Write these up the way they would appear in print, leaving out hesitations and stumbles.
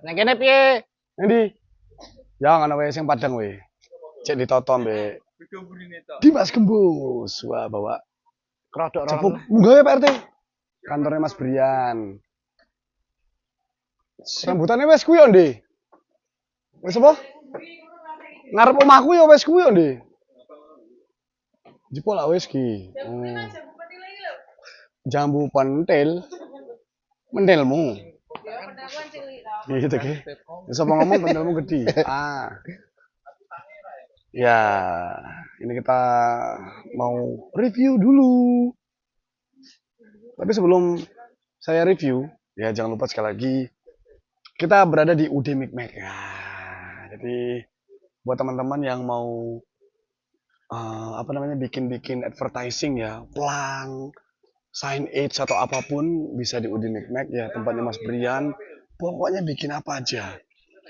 Nek kene piye? Nanti, ya nggak wes yang Padang we. Cek ditoto mbek Dimas Gembus. Wah bawa Krodok cepuk. rolan. Munggah ya Pak RT. Kantornya Mas Brian. Rambutannya wes kuwi yo, Ndi. Wes apa? Ngarep omahku ya wes kuwi yo, Ndi. Jepol lah wes ki. Jambu pentil. Mentilmu. Gitu ki. Sapa ngomong pentilmu gede. Ah. Ya, ini kita mau review dulu. Tapi sebelum saya review, ya jangan lupa sekali lagi kita berada di UD Mikmek. Ya, jadi buat teman-teman yang mau apa namanya bikin advertising ya, plang, signage atau apapun bisa di UD Mikmek ya, tempatnya Mas Brian. Pokoknya bikin apa aja,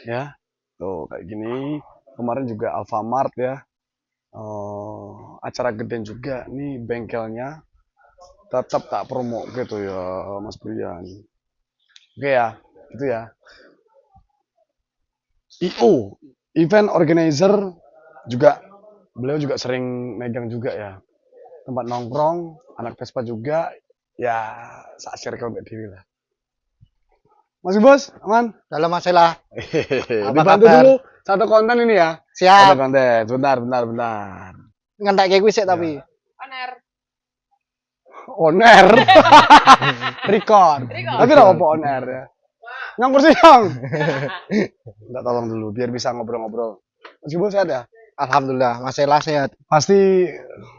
ya. Tuh kayak gini. Kemarin juga Alfamart ya. Acara gede juga nih bengkelnya. Tetap tak promo gitu ya Mas Brian. Oke ya, gitu ya. IO, event organizer juga beliau juga sering megang juga ya. Tempat nongkrong, anak Vespa juga ya sak circle mbak Dewi lah. Mas Bos, aman? Dalam masalah. Dibantu kabar? dulu satu konten ini ya. Siap. Satu konten, bentar. Ngentek kayak kuwi sik tapi. Oner. Record. Tapi ora apa oner ya. Yang kursi yang. Enggak tolong dulu biar bisa ngobrol-ngobrol. Mas Bos sehat ya? Alhamdulillah, masalah sehat. Pasti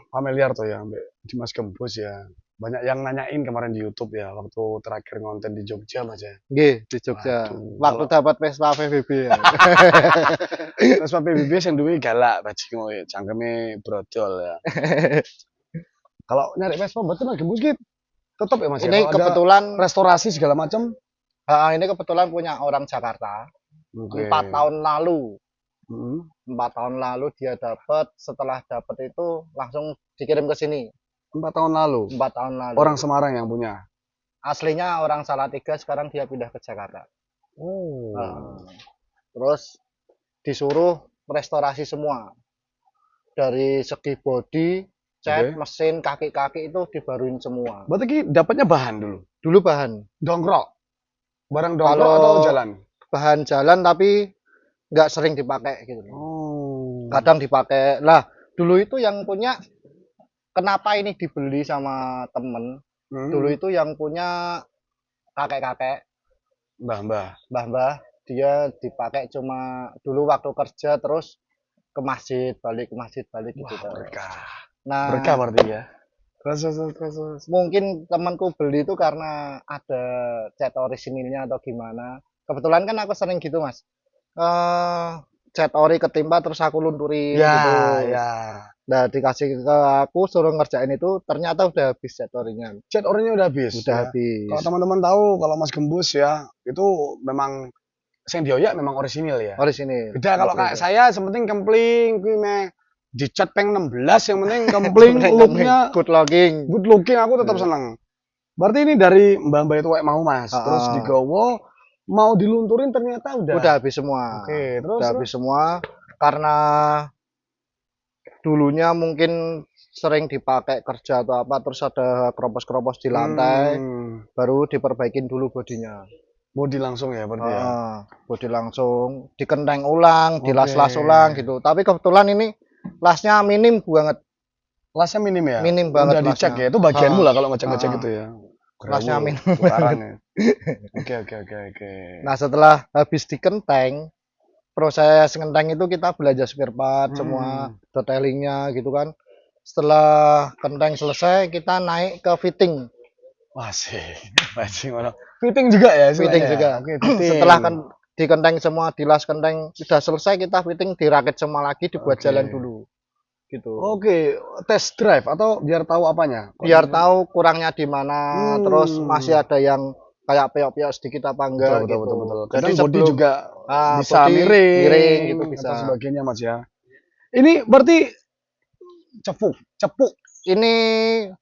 familiar tuh ya Mbak Dimas Gembus ya. Banyak yang nanyain kemarin di YouTube ya waktu terakhir ngonten di Jogja Mas ya. Nggih, di Jogja. Waduh, Waktu kalau- dapat Vespa PBB ya. Terus Pak PBB sing duwe galak bajingan kowe, cangkeme brodol ya. Kalau nyari Vespa berarti Mas Gembus gitu. Tetap ya Mas ya. Ini Kalau ada kebetulan restorasi segala macam. ini kebetulan punya orang Jakarta. Oke. 4 tahun lalu. Hmm. 4 tahun lalu dia dapat, setelah dapat itu langsung dikirim ke sini. 4 tahun lalu. 4 tahun lalu. Orang Semarang yang punya. Aslinya orang Salatiga, sekarang dia pindah ke Jakarta. Oh. Terus disuruh restorasi semua. Dari segi bodi, cat, Oke. mesin, kaki-kaki itu dibaruin semua. Berarti ki dapatnya bahan dulu. Dulu bahan. Dongkrok. Barang dongkrok Kalau- atau jalan? Bahan jalan tapi nggak sering dipakai gitu. Oh. Kadang dipakai. Lah, dulu itu yang punya, kenapa ini dibeli sama temen? Dulu itu yang punya kakek-kakek, Mbah. mbah-mbah, dia dipakai cuma dulu waktu kerja, terus ke masjid, balik ke masjid, balik gitu. Wah, berkah. Nah, Berkah berarti ya. Terus. mungkin temanku beli itu karena ada cat orisinilnya atau gimana. Kebetulan kan aku sering gitu, Mas. Cat ori ketimpa terus aku lunturin Ya, gitu. ya. Nah, dikasih ke aku suruh ngerjain itu, ternyata udah habis cat orinya. Cat orinya udah habis. Udah ya. habis. Kalau teman-teman tahu kalau Mas Gembus ya, itu memang sing dioyak memang orisinil ya. Orisinil. Beda kalau kayak saya sepenting kempling kuwi meh dicat peng 16 yang penting kempling looknya good looking. good looking aku tetap Iya. seneng. Berarti ini dari mbah-mbah itu kayak mau Mas. Terus Ah. digowo mau dilunturin ternyata Udah habis semua. Oke, terus Udah habis semua karena dulunya mungkin sering dipakai kerja atau apa, terus ada keropos-keropos di lantai, baru diperbaikin dulu bodinya. Body langsung ya berarti ya. Bodi langsung dikenteng ulang, Oke. dilas-las ulang gitu. Tapi kebetulan ini lasnya minim banget. Lasnya minim ya. Minim banget Udah dicek lasnya. ya. Itu bagianmu Ah. lah kalau ngecek-ngecek Ah. gitu ya. Lasnya minim. Tukaran ya. Oke. Nah, setelah habis dikenteng, proses ngenteng itu kita belajar spare part semua, detailingnya gitu kan. Setelah kenteng selesai, kita naik ke fitting. Wah sih. Fitting juga ya. Fitting istilahnya ya? juga. Oke, fitting. Setelah dikenteng semua, dilas kenteng sudah selesai, kita fitting, dirakit semua lagi, dibuat Oke. jalan dulu. Gitu. Oke, test drive atau biar tahu apanya? Biar tahu kurangnya di mana, terus Hmm. masih ada yang kayak peok-peok sedikit apa enggak gitu. Betul. Jadi Kadang body sebelum juga bisa body miring gitu bisa. atau sebagainya Mas ya. Ini berarti cepuk Ini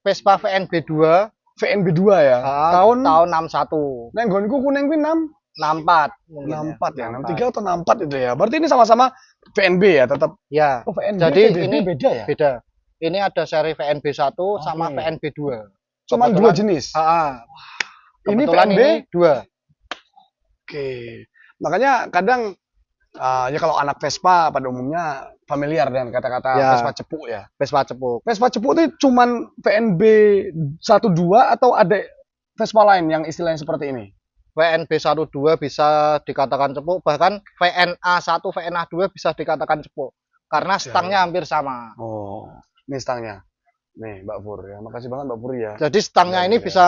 Vespa VNB 2 VNB 2 ya. tahun 61. Neng nggonku kuning kuwi 6. 64 mungkin ya. 64 ya, 63 atau 64 itu ya. Berarti ini sama-sama VNB ya, tetap. Ya, Oh, VNB, jadi VNB ini beda ya? beda. Ini ada seri VNB 1 sama Oke. VNB 2. Cuman dua jenis. Ini Kebetulan VNB ini 2. Oke. Makanya kadang ya kalau anak Vespa pada umumnya familiar dengan kata-kata Ya. Vespa cepu ya. Vespa cepuk. Vespa cepu itu cuman VNB 1-2 atau ada Vespa lain yang istilahnya seperti ini? VNB 1-2 bisa dikatakan cepuk, bahkan VNA 1, VNA 2 bisa dikatakan cepuk. Karena stangnya hampir sama. Oh, ini stangnya. Nih, Mbak Pur ya. Makasih banget Mbak Pur ya. Jadi stangnya Ya, ini ya. bisa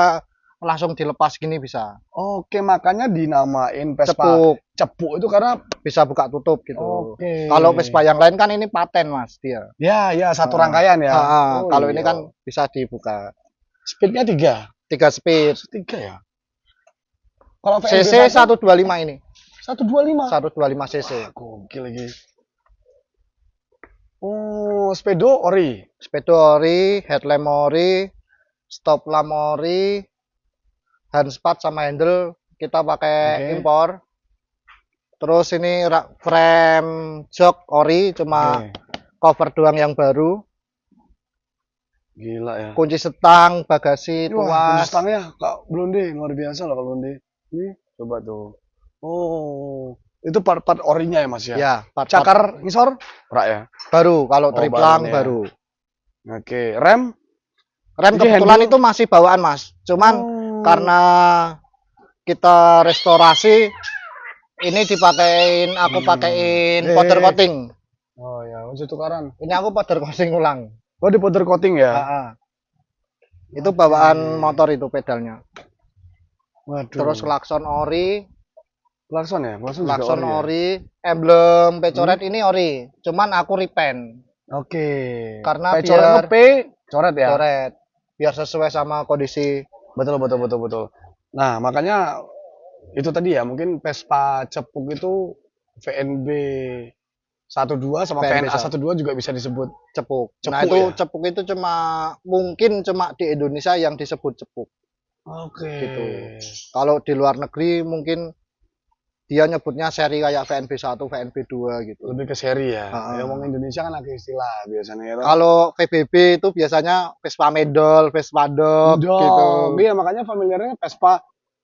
langsung dilepas gini bisa. Oke, makanya dinamain Vespa Cepuk, cepu itu karena bisa buka tutup gitu. oke. Kalau Vespa yang lain kan ini paten Mas dia. Ya, satu Ah. rangkaian ya. Oh, Kalau ini iya. kan bisa dibuka. Speednya 3. 3 speed. 3 ya. Kalau VNB CC 125 ini. 125. 125 cc. Gokil lagi. Oh, speedo ori. Sepeda ori, headlamp ori, stop lamp ori, handspot sama handle kita pakai Oke. impor. Terus ini frame jok ori, cuma Oke. cover doang yang baru. Gila ya. Kunci setang, bagasi Wah, kunci tuas. stangnya Kak Blonde luar biasa loh Kak Blonde. Nih, coba tuh. Oh, itu part-part orinya ya Mas ya. Ya, part-part Cakar ngisor rak ya. baru. Kalau Oh, triplang barunya. baru. Oke, rem. Rem Jadi kebetulan handle- itu masih bawaan Mas. Cuman Oh. karena kita restorasi, ini dipakein, aku pakein powder coating. Oh ya, masih tukaran. Ini aku powder coating ulang. Oh, di powder coating ya. Itu bawaan motor itu pedalnya. Waduh. Terus klakson ori, klakson ya, klakson juga klakson ori ya? ori, emblem pecoret ini ori. Cuman aku repaint, Oke. Karena P coret biar- itu P coret ya. coret, biar sesuai sama kondisi. Betul. Nah, makanya itu tadi ya, mungkin Vespa cepuk itu VNB 1-2 sama VNB VNA 1-2 juga bisa disebut. Cepuk. Cepuk Nah itu ya? cepuk itu mungkin cuma di Indonesia yang disebut cepuk. Oke. Gitu. Kalau di luar negeri mungkin dia nyebutnya seri kayak VNB 1, VNB 2 gitu. Lebih ke seri ya. Ah. Ya, wong Indonesia kan ada istilah biasanya ya. Kalau VBB itu biasanya Vespa Medol, Vespa Dog gitu. Iya, makanya familiarnya Vespa.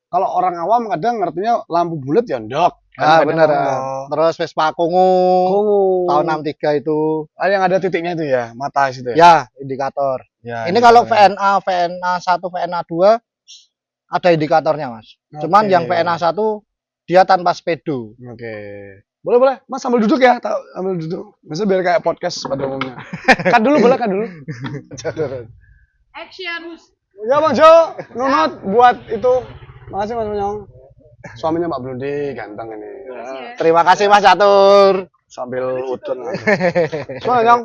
Kalau orang awam kadang ngertinya lampu bulat ya ndok. Ah Kadang bener. ndok. Terus Vespa Kongo Kongo. tahun 63 itu. Yang ada titiknya itu ya, mata situ ya. Ya, indikator. Ya, Ini kalau VNA 1, VNA 2 ada indikatornya, Mas. Cuman Oke. yang VNA 1 dia tanpa speedo. Oke. Boleh. Mas sambil duduk ya, sambil duduk. Bisa biar kayak podcast pada umumnya. Cut dulu, boleh cut dulu. Action. Ya Bang Jo, nunut buat itu. Makasih Mas Menyong. Suaminya Mbak Blonde, ganteng ini. Terima kasih Mas Catur. Sambil udun. Mas Menyong,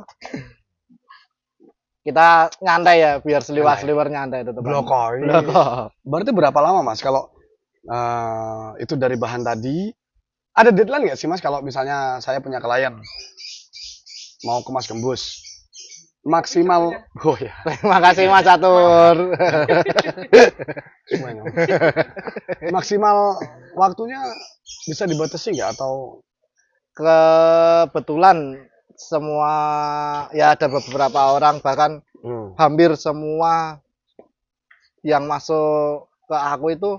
Kita nyantai ya, biar seliwar-seliwar nyantai itu. blokoi. Berarti berapa lama Mas kalau itu dari bahan tadi? Ada deadline nggak sih Mas kalau misalnya saya punya klien mau kemas gembus? Maksimal, oh ya, Terima kasih Mas Catur. semuanya. Maksimal waktunya bisa dibatasi nggak atau? Kebetulan semua ya ada beberapa orang bahkan hampir semua yang masuk ke aku itu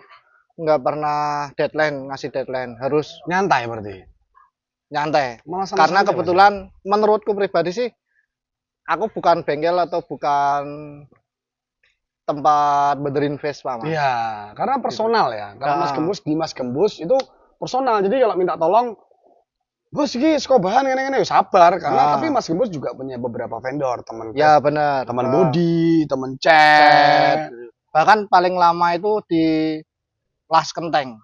nggak pernah ngasih deadline, harus Nyantai berarti. nyantai. Malah sama Karena saja, kebetulan menurutku pribadi sih, aku bukan bengkel atau bukan tempat benerin Vespa, Mas. Iya, karena personal ya. Kalau Mas Ah. Gembus di Mas Gembus itu personal. Jadi kalau minta tolong, Bos iki seko bahan ngene-ngene ya sabar karena Ah. tapi Mas Gembus juga punya beberapa vendor, teman Ya benar. teman body, teman cat. Bahkan paling lama itu di Las Kenteng.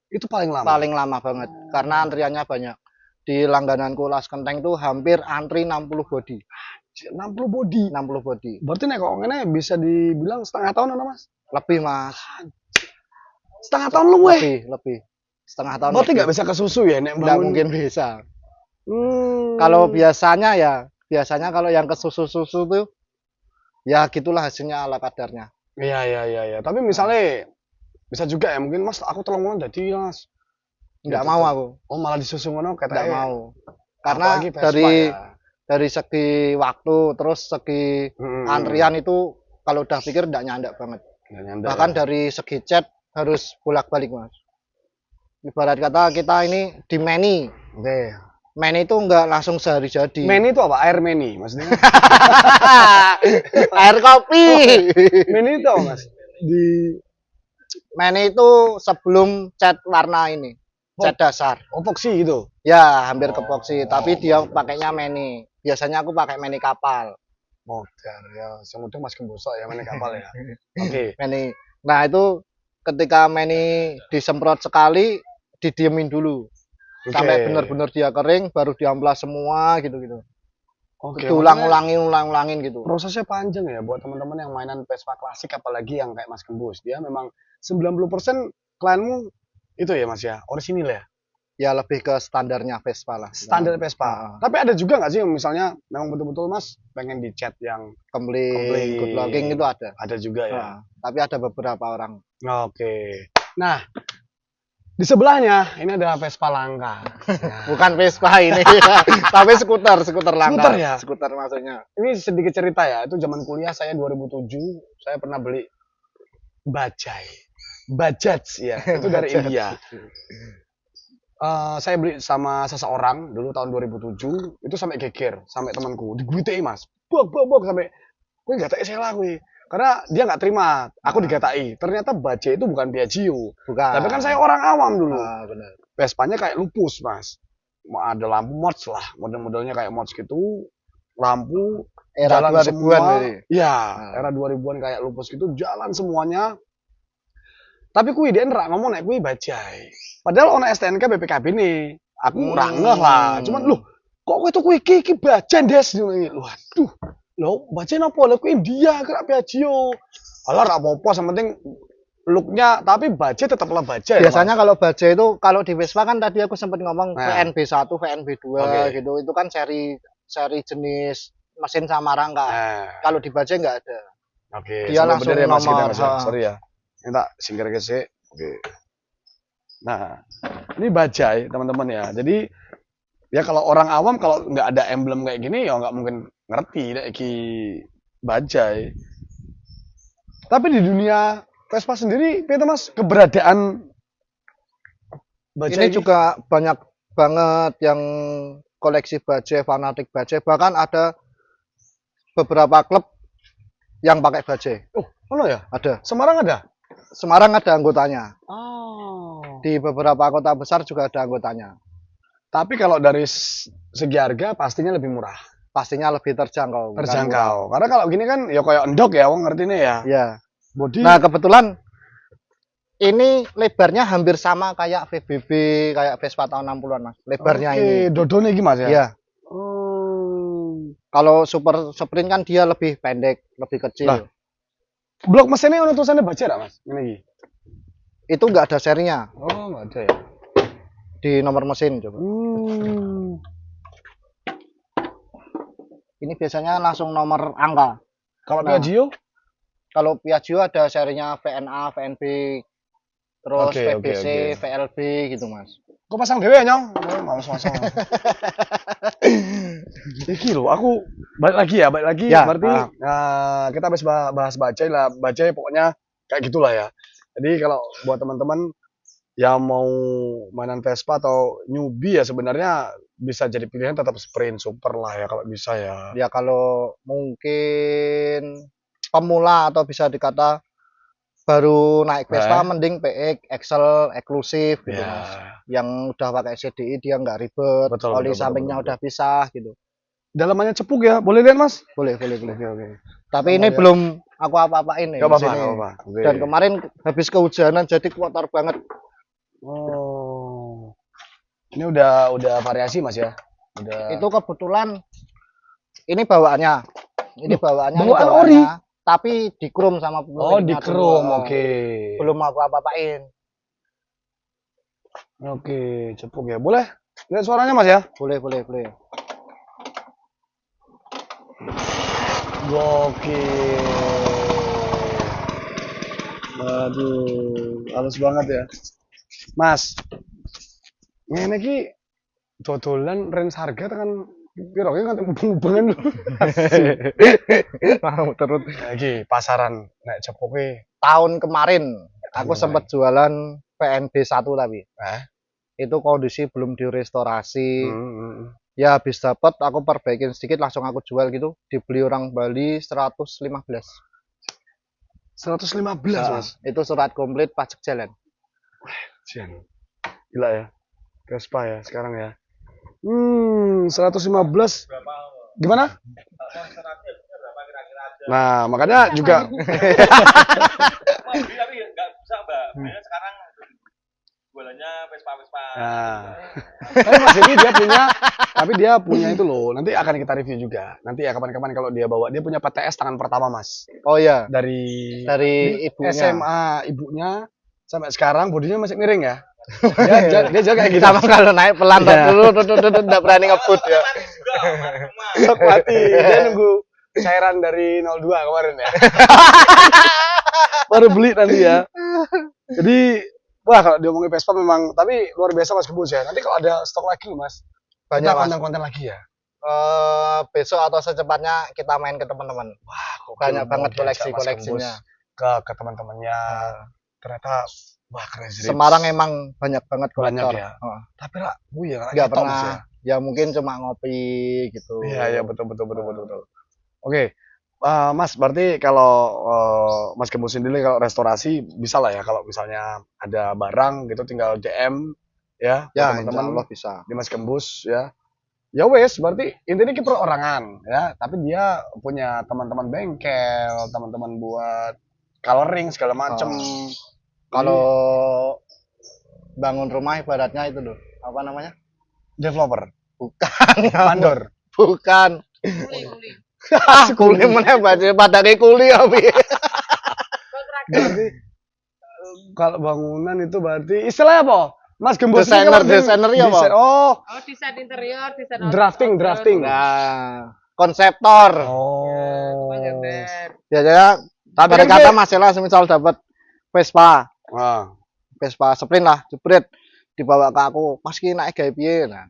Itu paling lama. Paling lama banget karena antriannya banyak. Di langgananku Las Kenteng tuh hampir antri 60 body. 60 body. 60 body. Berarti nek kok ngene bisa dibilang setengah tahun ana Mas? Lebih, Mas. Setengah tahun lu weh. Lebih. Setengah tahun. Berarti lebih. nggak bisa ke susu ya nek Nggak bangun. mungkin bisa. Hmm. Kalau biasanya kalau yang ke susu-susu tuh ya gitulah hasilnya ala kadarnya. Iya. Tapi misalnya bisa juga ya mungkin Mas aku tolong jadi Mas. Nggak mau aku. Oh, malah disusun ngono Nggak katanya. mau. Karena Apalagi Vespa ya. dari segi waktu, terus segi antrian itu kalau udah pikir nggak nyandak banget. Nggak nyandak Bahkan ya. dari segi chat harus bolak-balik mas. Ibarat kata kita ini di Meni. Oke. Meni itu nggak langsung sehari jadi. Meni itu apa? Air Meni maksudnya? Air kopi. Meni itu apa, Mas? Di Meni itu sebelum cat warna ini, cat dasar. epoksi gitu. Ya, hampir ke epoxy, tapi dia pakainya Meni. Biasanya aku pakai Meni kapal. Modern ya, semuanya Mas Gembosok ya Meni kapal ya. Oke. Meni. Nah, itu ketika Meni disemprot sekali, didiemin dulu. Sampai benar-benar dia kering, baru diamplas semua gitu-gitu. Oke. Ulang-ulangin gitu. Prosesnya panjang ya buat teman-teman yang mainan Vespa klasik, apalagi yang kayak Mas Gembos. Dia memang 90% klienmu itu ya Mas ya, orisinil ya? Ya lebih ke standarnya Vespa lah. Standar Vespa. Tapi ada juga nggak sih yang misalnya memang betul-betul Mas pengen dicat yang Kempling, good looking itu ada. Ada juga ya. Tapi ada beberapa orang. Oke. Nah, di sebelahnya ini ada Vespa langka. Nah, Bukan Vespa ini, tapi skuter langka. Skuter ya? Skuter maksudnya. ini sedikit cerita ya. Itu zaman kuliah saya 2007, saya pernah beli Bajaj ya. Itu dari India. Saya beli sama seseorang dulu tahun 2007, itu sampai geger, sampai temanku diguitei Mas. Bok sampai gue gatai sela gue. Karena dia nggak terima, aku digatai. Ternyata Bajaj itu bukan Piaggio. Bukan. Tapi kan saya orang awam dulu. Benar. Vespanya kayak lupus, Mas. Ada lampu mods lah, model-modelnya kayak mods gitu. Lampu Era jalan 2000-an semua. berarti. Iya, era 2000-an kayak lupus gitu, jalan semuanya. Tapi kui dia ngerak ngomong naik kui Bajaj. Padahal ono STNK BPKB nih. Aku ora ngeh lah. Cuman loh, kok kowe tuku iki Bajaj Des. Waduh. Loh, Bajaj napa? Lah kui India kira Piaggio. Alah ora apa-apa, yang penting looknya, tapi Bajaj tetaplah Bajaj. Biasanya kalau Bajaj itu, kalau di Vespa kan tadi aku sempat ngomong VNB1, VNB2 gitu. Itu kan seri jenis mesin sama rangka. Kalau di Bajaj nggak ada. Oke. Dia langsung ya, Mas, nomor. Sorry ya. Ini tak singkir ke sih. Oke. Nah, ini Bajaj teman-teman ya. Jadi ya kalau orang awam kalau nggak ada emblem kayak gini ya nggak mungkin ngerti iki Bajaj. Tapi di dunia Vespa sendiri, Peter Mas, keberadaan Bajaj ini juga banyak banget yang koleksi Bajaj, fanatik Bajaj. Bahkan ada beberapa klub yang pakai Bajaj. Oh, mana ya? Ada. Semarang ada? Semarang ada anggotanya. Oh. Di beberapa kota besar juga ada anggotanya. Tapi kalau dari segi harga pastinya lebih murah. Pastinya lebih terjangkau. Karena kalau gini kan ya kayak endok ya, wong ngerti nih ya. Iya. Body. Nah, kebetulan ini lebarnya hampir sama kayak VBB, kayak Vespa tahun 60-an, Mas. Lebarnya ini. Dodone iki Mas ya. Iya. Kalau super sprint kan dia lebih pendek, lebih kecil. Lah, blok mesinnya ono tulisannya Bajaj Mas? Ini. Itu nggak ada serinya. Oh, nggak ada ya. Di nomor mesin coba. Ini biasanya langsung nomor angka. Kalau Piaggio? Kalau Piaggio ada serinya VNA, VNB, terus VBC, VLB gitu Mas. Kok pasang dewe nyong? Males pasang. Iki lho, aku balik lagi ya. Berarti kita habis bahas Bajaj lah. Bajaj pokoknya kayak gitulah ya. Jadi kalau buat teman-teman yang mau mainan Vespa atau newbie ya sebenarnya bisa jadi pilihan tetap sprint super lah ya kalau bisa ya. Ya kalau mungkin pemula atau bisa dikata baru naik Vespa mending PX, Excel, eksklusif gitu Mas. Yang udah pakai CDI dia nggak ribet, oli sampingnya udah pisah gitu. Dalamannya cepuk ya, boleh lihat Mas? Boleh. Oke. Tapi ini belum aku apa-apain nih. Apa-apa. Dan kemarin habis kehujanan jadi kotor banget. Oh. Ini udah variasi Mas ya? Itu kebetulan ini bawaannya. Bawaan ori. Tapi di chrome sama pemiliknya. Oh, di chrome. Oke. Belum apa-apain. Oke, cepuk ya. Boleh lihat suaranya Mas ya? Boleh. Oke. Waduh, halus banget ya. Mas, ngene iki dodolan range harga tekan piro ki nganti mubeng-mubengan lho. Mau terus Iki pasaran nek cepoke tahun kemarin aku kemarin. sempat jualan PNB 1 tapi eh itu kondisi belum direstorasi. hmm. Ya habis dapat aku perbaikin sedikit langsung aku jual gitu. Dibeli orang Bali 115. 115 Nah, Mas. itu surat komplit pajak jalan. Sian. Gila ya. Vespa ya sekarang ya. 115. Gimana? Nah, makanya juga Tapi nggak bisa Mbak. Makanya sekarang jualannya Vespa-Vespa. nah. Tapi Mas Dedi dia punya itu loh. Nanti akan kita review juga. Nanti ya kapan-kapan kalau dia bawa, dia punya PTS tangan pertama Mas. Oh iya, Dari ibunya. SMA ibunya sampai sekarang bodinya masih miring ya. Dia jaga kayak gitu. Sama kalau naik pelan Iya. dulu enggak berani ngebut ya. Juga rumah. Sok mati. Dia nunggu cairan dari 02 kemarin ya. Baru beli nanti ya. Jadi, wah kalau diomongin Vespa memang, tapi luar biasa Mas Kebus ya. Nanti kalau ada stok lagi Mas, Banyak kita Mas. konten-konten lagi ya. Besok atau secepatnya kita main ke teman-teman. Wah, Banyak mau banget diajak Mas koleksi-koleksinya. Kebus ke teman-temannya. Ternyata wah keren sih. Semarang emang banyak banget Banyak kolektor. ya. Oh, Tapi lah, ya nggak kita, Mas, pernah. Ya mungkin cuma ngopi gitu. Iya, betul. Oke. Mas, berarti kalau Mas Kebus sendiri kalau restorasi bisa lah ya kalau misalnya ada barang gitu tinggal DM ya buat Ya, insya teman-teman Allah bisa. di Mas Kebus ya. Ya wes, berarti intinya kita perorangan ya, tapi dia punya teman-teman bengkel, teman-teman buat coloring segala macem. Kalau bangun rumah ibaratnya itu loh. Apa namanya? Developer, Bukan. mandor. Bukan. Kuli. Kuli meneh pada kayak kuli abi. Berarti kalau bangunan itu berarti istilahnya apa? Mas Gembos ini Desainer, kalau desainer ya, Pak? Oh, Oh, desain interior, desain drafting. Nah, konseptor. Oh. Biasanya Tapi pada kan kata kayak- masalah semisal dapat Vespa, Ah, Vespa sprint lah, jepret dibawa ke aku, pas ki naik gawe piye. Nah,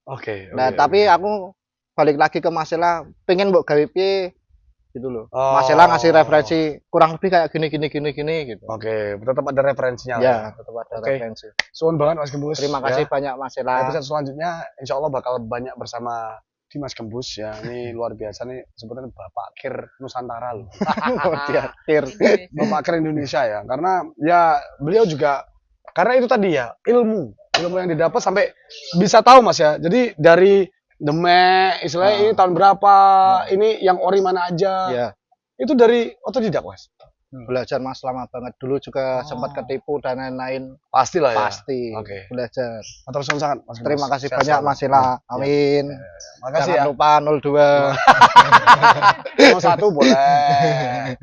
oke. tapi aku balik lagi ke masalah pengen mbok gawe piye gitu loh. Oh. Masalah ngasih referensi kurang lebih kayak gini gitu. Oke, tetap ada referensinya lah. Ya, tetap ada Oke. referensi. Suwun banget Mas Gembus. Terima kasih banyak Masalah. Episode selanjutnya insya Allah bakal banyak bersama di Mas Gembus ya. Ini luar biasa nih sebetulnya Bapak Kir Nusantara loh. Diakhir. Bapak Kir Indonesia ya. Karena ya beliau juga karena itu tadi ya ilmu yang didapat sampai bisa tahu Mas ya. Jadi dari Demek istilahnya ini tahun berapa, ini yang ori mana aja. Ya, Itu dari otodidak Mas. belajar Mas lama banget. Dulu juga sempat ketipu dan lain-lain. Pastilah ya. Pasti Oke. belajar. Matur suwun sangat Mas Gembus. Terima kasih Sehat banyak selalu. Mas Ila. Ya. Amin. Makasih Jangan ya. lupa 02. Mau satu boleh.